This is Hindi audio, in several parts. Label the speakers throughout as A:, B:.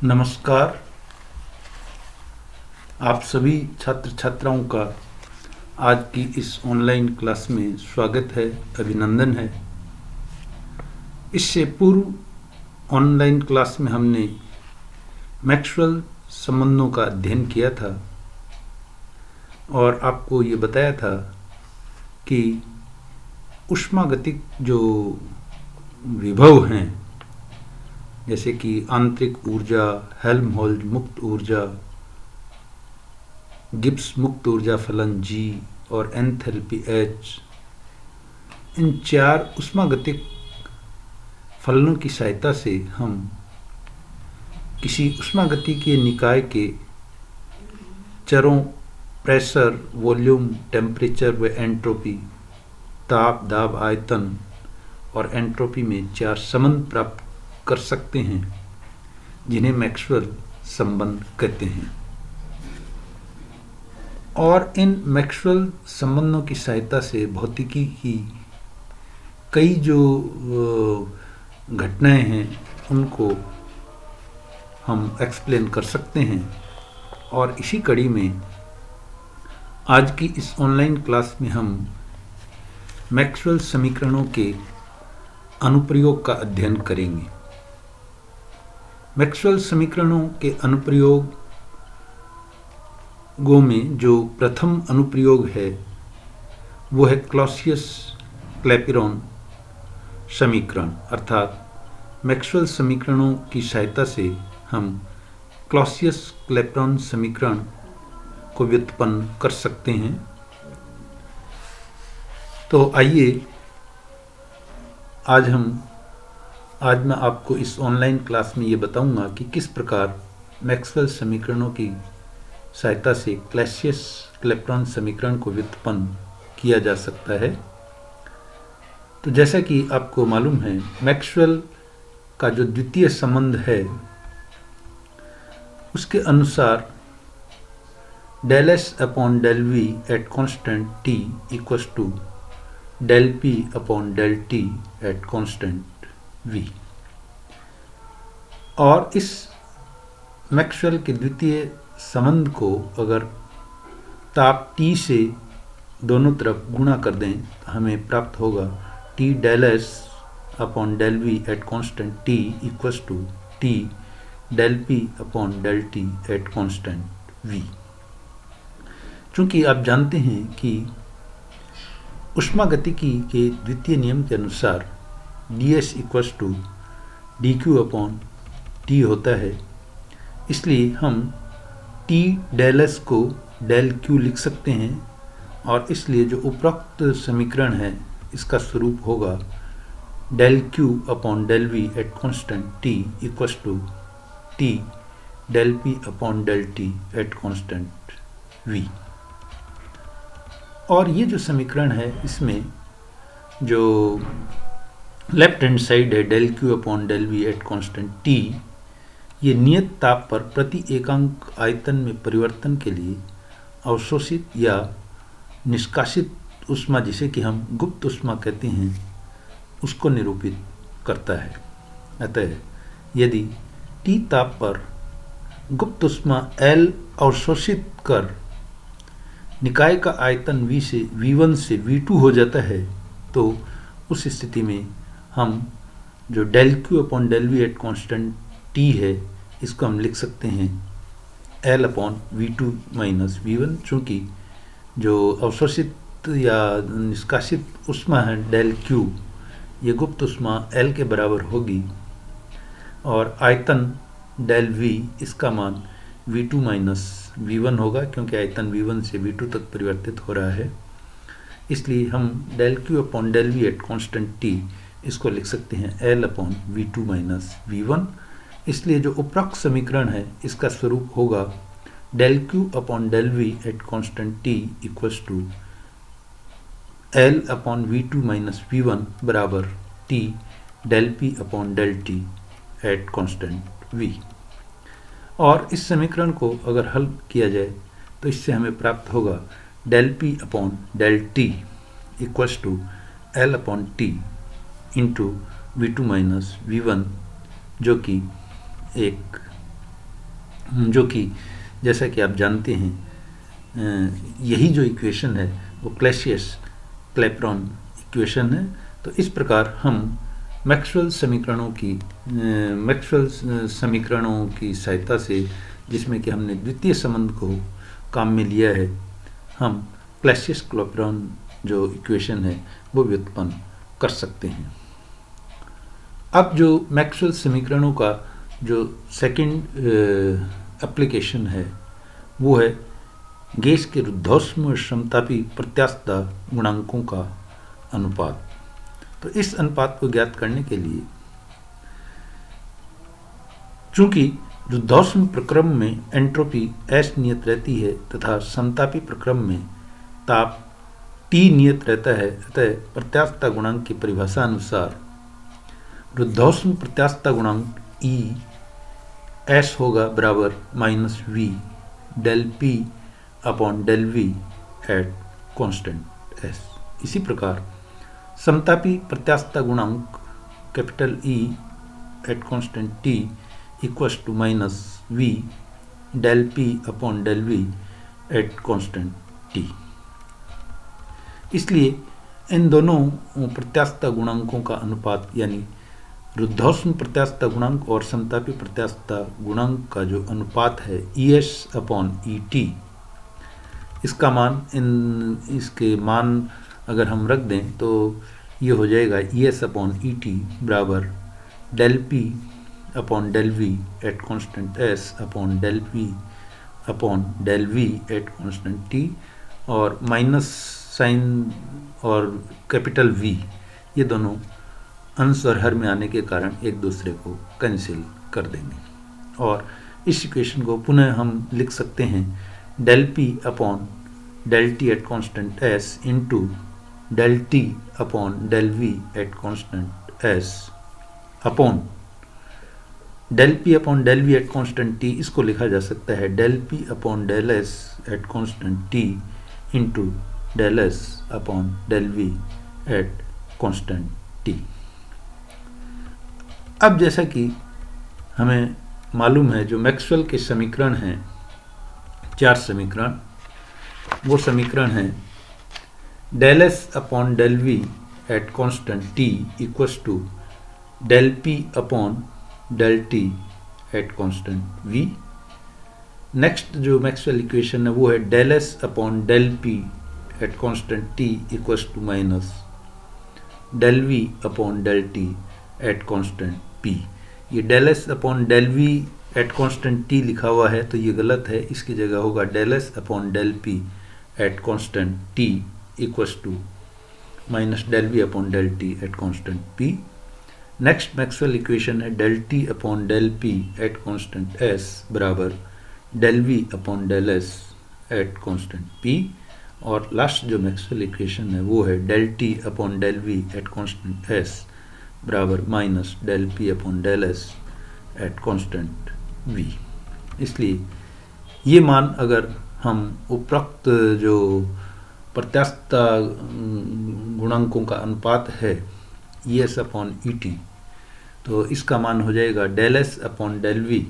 A: नमस्कार। आप सभी छात्र छात्राओं का आज की इस ऑनलाइन क्लास में स्वागत है, अभिनंदन है। इससे पूर्व ऑनलाइन क्लास में हमने मैक्सवेल संबंधों का अध्ययन किया था और आपको ये बताया था कि ऊष्मागतिक जो विभव हैं, जैसे कि आंतरिक ऊर्जा, हेल्महोल्ट्ज़ मुक्त ऊर्जा, गिब्स मुक्त ऊर्जा फलन G और एंथैल्पी H, इन चार ऊष्मागतिक फलनों की सहायता से हम किसी ऊष्मागतिकीय निकाय के चरों प्रेशर, वॉल्यूम, टेम्परेचर व एंट्रोपी, ताप, दाब, आयतन और एंट्रोपी में चार संबंध प्राप्त कर सकते हैं, जिन्हें मैक्सवेल संबंध कहते हैं। और इन मैक्सवेल संबंधों की सहायता से भौतिकी की कई जो घटनाएं हैं उनको हम एक्सप्लेन कर सकते हैं। और इसी कड़ी में आज की इस ऑनलाइन क्लास में हम मैक्सवेल समीकरणों के अनुप्रयोग का अध्ययन करेंगे। मैक्सवेल समीकरणों के अनुप्रयोगों में जो प्रथम अनुप्रयोग है वो है क्लॉसियस-क्लैपेरॉन समीकरण, अर्थात मैक्सवेल समीकरणों की सहायता से हम क्लॉसियस-क्लैपेरॉन समीकरण को व्युत्पन्न कर सकते हैं। तो आइए आज मैं आपको इस ऑनलाइन क्लास में ये बताऊंगा कि किस प्रकार मैक्सवेल समीकरणों की सहायता से क्लॉसियस-क्लैपेरॉन समीकरण को व्युत्पन्न किया जा सकता है। तो जैसा कि आपको मालूम है, मैक्सवेल का जो द्वितीय संबंध है उसके अनुसार del S upon del V at constant t equals to del P upon del T at constant V। और इस मैक्सवेल के द्वितीय संबंध को अगर ताप T से दोनों तरफ गुणा कर दें तो हमें प्राप्त होगा T del S upon del V at constant T equals to T del P upon del T at constant V। चूँकि आप जानते हैं कि ऊष्मागतिकी के द्वितीय नियम के अनुसार ds equals to dq upon t होता है, इसलिए हम t del s को del q लिख सकते हैं और इसलिए जो उपरोक्त समीकरण है इसका स्वरूप होगा del q upon del v at constant t equals to t del p upon del t at constant v। और ये जो समीकरण है इसमें जो लेफ्ट हैंड साइड है del q upon del v at constant t, ये नियत ताप पर प्रति एकांक आयतन में परिवर्तन के लिए अवशोषित या निष्कासित ऊष्मा, जिसे कि हम गुप्त ऊष्मा कहते हैं, उसको निरूपित करता है। अतः यदि T ताप पर गुप्त ऊष्मा L अवशोषित कर निकाय का आयतन V1 से V2 हो जाता है, तो उस स्थिति में हम जो del Q upon del V at constant T है इसको हम लिख सकते हैं L upon V2 minus V1। चूँकि जो अवशोषित या निष्कासित ऊष्मा है del Q, ये गुप्त ऊष्मा L के बराबर होगी और आयतन del V, इसका मान V2 माइनस V1 होगा, क्योंकि आयतन V1 से V2 तक परिवर्तित हो रहा है। इसलिए हम del Q upon del V at constant T इसको लिख सकते हैं L upon V2 minus V1। इसलिए जो उपरोक्त समीकरण है इसका स्वरूप होगा del Q upon del V at constant T equals to L upon V2 minus V1 बराबर T del P upon del T at constant V। और इस समीकरण को अगर हल किया जाए तो इससे हमें प्राप्त होगा del P upon del T equals to L upon T into V2 minus V1, जो कि एक जो कि जैसा कि आप जानते हैं यही जो इक्वेशन है वो क्लैसियस क्लैपेरॉन इक्वेशन है। तो इस प्रकार हम मैक्सवेल समीकरणों की सहायता से, जिसमें कि हमने द्वितीय संबंध को काम में लिया है, हम क्लैसियस क्लैपेरॉन जो इक्वेशन है वो व्युत्पन्न कर सकते हैं। अब जो मैक्सवेल समीकरणों का जो सेकंड एप्लीकेशन है वो है गैस के रुद्धौष्म और समतापी प्रत्यास्थता गुणांकों का अनुपात। तो इस अनुपात को ज्ञात करने के लिए, चूंकि रुद्धौष्म प्रक्रम में एंट्रोपी S नियत रहती है तथा समतापी प्रक्रम में ताप T नियत रहता है, अतः प्रत्यास्थता गुणांक की परिभाषा अनुसार रुद्धौष्म प्रत्यास्थता गुणांक E S होगा बराबर -V del P upon del V at constant S। इसी प्रकार समतापी प्रत्यास्थता गुणांक capital E at constant T equals to -V del P upon del V at constant T। इसलिए इन दोनों प्रत्यास्थता गुणांकों का अनुपात यानी रुद्धौष्म प्रत्यास्थता गुणांक और समतापी प्रत्यास्थता गुणांक का जो अनुपात है ES अपॉन ET, इसका मान इसके मान अगर हम रख दें तो ये हो जाएगा ES अपॉन ET बराबर del P upon del V at constant S upon del P upon del V at constant T, और माइनस साइन और कैपिटल V ये दोनों अंश और हर में आने के कारण एक दूसरे को कैंसिल कर देंगे। और इस इक्वेशन को पुनः हम लिख सकते हैं del P upon del T at constant S into del T upon del V at constant S upon del P upon del V at constant T। इसको लिखा जा सकता है del P upon del S at constant T into del S upon del V at constant T। अब जैसा कि हमें मालूम है जो मैक्सवेल के समीकरण हैं, 4 समीकरण, वो समीकरण हैं del S upon del V at constant T equals to del P upon del T at constant V। Next जो मैक्सवेल इक्वेशन है वो है del S upon del P at constant T equals to minus del V upon del T at constant P। ये del S upon del V at constant T लिखा हुआ है तो ये गलत है, इसकी जगह होगा del S upon del P at constant T equals to minus del V upon del T at constant P। Next Maxwell equation है del T upon del P at constant S बराबर del V upon del S at constant P। और लास्ट जो मैक्सवेल इक्वेशन है वो है del T upon del V at constant S बराबर minus del P upon del S at constant V। इसलिए ये मान अगर हम उपरोक्त जो प्रत्यास्थता गुणांकों का अनुपात है ES अपॉन ET, तो इसका मान हो जाएगा del S upon del V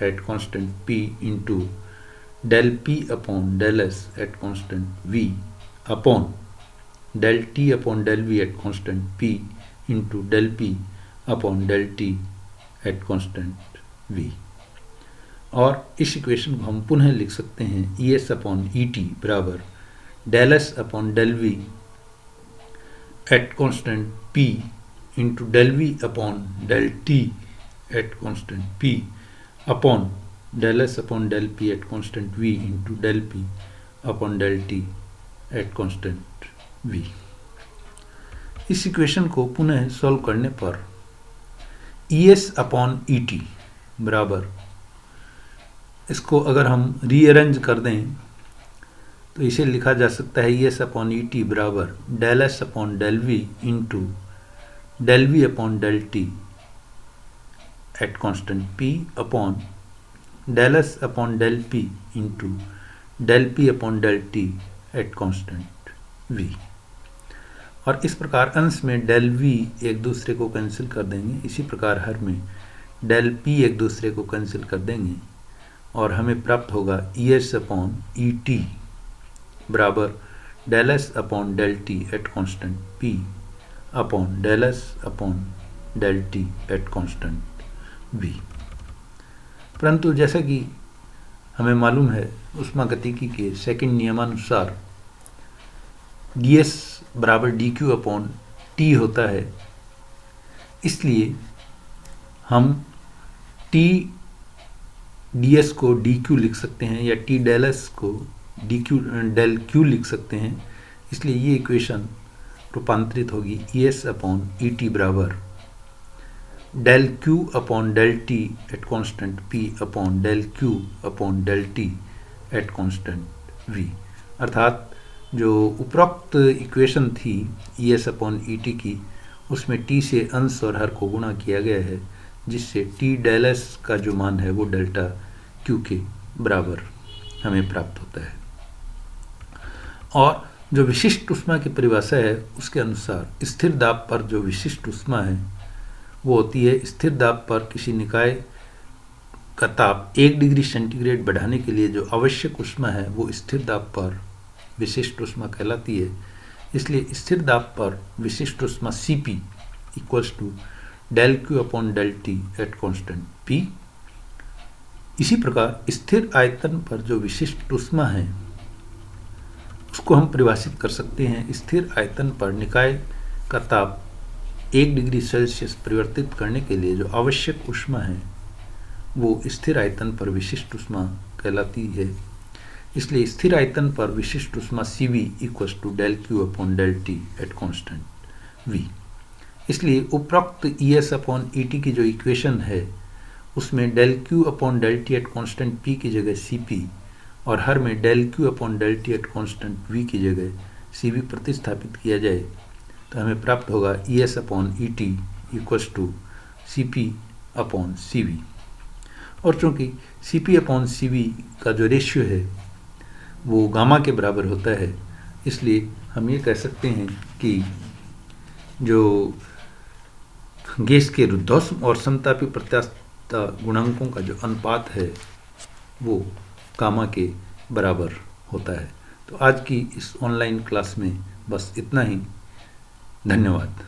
A: at constant P into del P upon del S at constant V upon del T upon del V at constant P into del P upon del T at constant V। और इस इक्वेशन को हम पुनः लिख सकते हैं ES अपॉन ET बराबर del S upon del V at constant P into del V upon del T at constant P upon del S upon del P at constant V into del P upon del T at constant V। इस इक्वेशन को पुनः सॉल्व करने पर ES अपॉन ET बराबर, इसको अगर हम रीअरेंज कर दें तो इसे लिखा जा सकता है ES अपॉन ET बराबर del S upon del V into del V upon del T at constant P upon del S upon del P into del P upon del T at constant V। और इस प्रकार अंश में del V एक दूसरे को कैंसिल कर देंगे, इसी प्रकार हर में del P एक दूसरे को कैंसिल कर देंगे और हमें प्राप्त होगा ES अपॉन ET बराबर del S upon del T at constant P upon del S upon del T at constant V। परंतु जैसा कि हमें मालूम है ऊष्मागतिकी के सेकंड नियमानुसार ds बराबर dq अपॉन T होता है, इसलिए हम T ds को dq लिख सकते हैं या T डेल S को डेल Q लिख सकते हैं। इसलिए ये इक्वेशन रूपांतरित होगी ES अपॉन ET बराबर del Q upon del T at constant P upon del Q upon del T at constant V। अर्थात जो उपरोक्त इक्वेशन थी ES अपॉन ET की, उसमें T से अंश और हर को गुणा किया गया है, जिससे T डेल S का जो मान है वो डेल्टा Q के बराबर हमें प्राप्त होता है। और जो विशिष्ट ऊष्मा की परिभाषा है उसके अनुसार स्थिर दाब पर जो विशिष्ट ऊष्मा है वो होती है, स्थिर दाब पर किसी निकाय का ताप 1 डिग्री सेंटीग्रेड बढ़ाने के लिए जो आवश्यक ऊष्मा है वो स्थिर दाब पर विशिष्ट ऊष्मा कहलाती है। इसलिए स्थिर दाब पर विशिष्ट ऊष्मा Cp equals to del Q upon del T at constant P। इसी प्रकार स्थिर आयतन पर जो विशिष्ट ऊष्मा है उसको हम परिभाषित कर सकते हैं, स्थिर आयतन पर निकाय का ताप 1 डिग्री सेल्सियस परिवर्तित करने के लिए जो आवश्यक ऊष्मा है वो स्थिर आयतन पर विशिष्ट ऊष्मा कहलाती है। इसलिए स्थिर आयतन पर विशिष्ट ऊष्मा Cv equals to del Q upon del T at constant V। इसलिए उपरोक्त ES अपॉन ET की जो इक्वेशन है उसमें del Q upon del T at constant P की जगह Cp और हर में del Q upon del T at constant V की जगह Cv प्रतिस्थापित किया जाए तो हमें प्राप्त होगा ES upon ET equals to Cp upon Cv। और चूँकि Cp अपॉन Cv का जो रेशियो है वो गामा के बराबर होता है, इसलिए हम ये कह सकते हैं कि जो गैस के रुद्धोष्म और समतापी प्रत्यास्थता गुणांकों का जो अनुपात है वो गामा के बराबर होता है। तो आज की इस ऑनलाइन क्लास में बस इतना ही। धन्यवाद।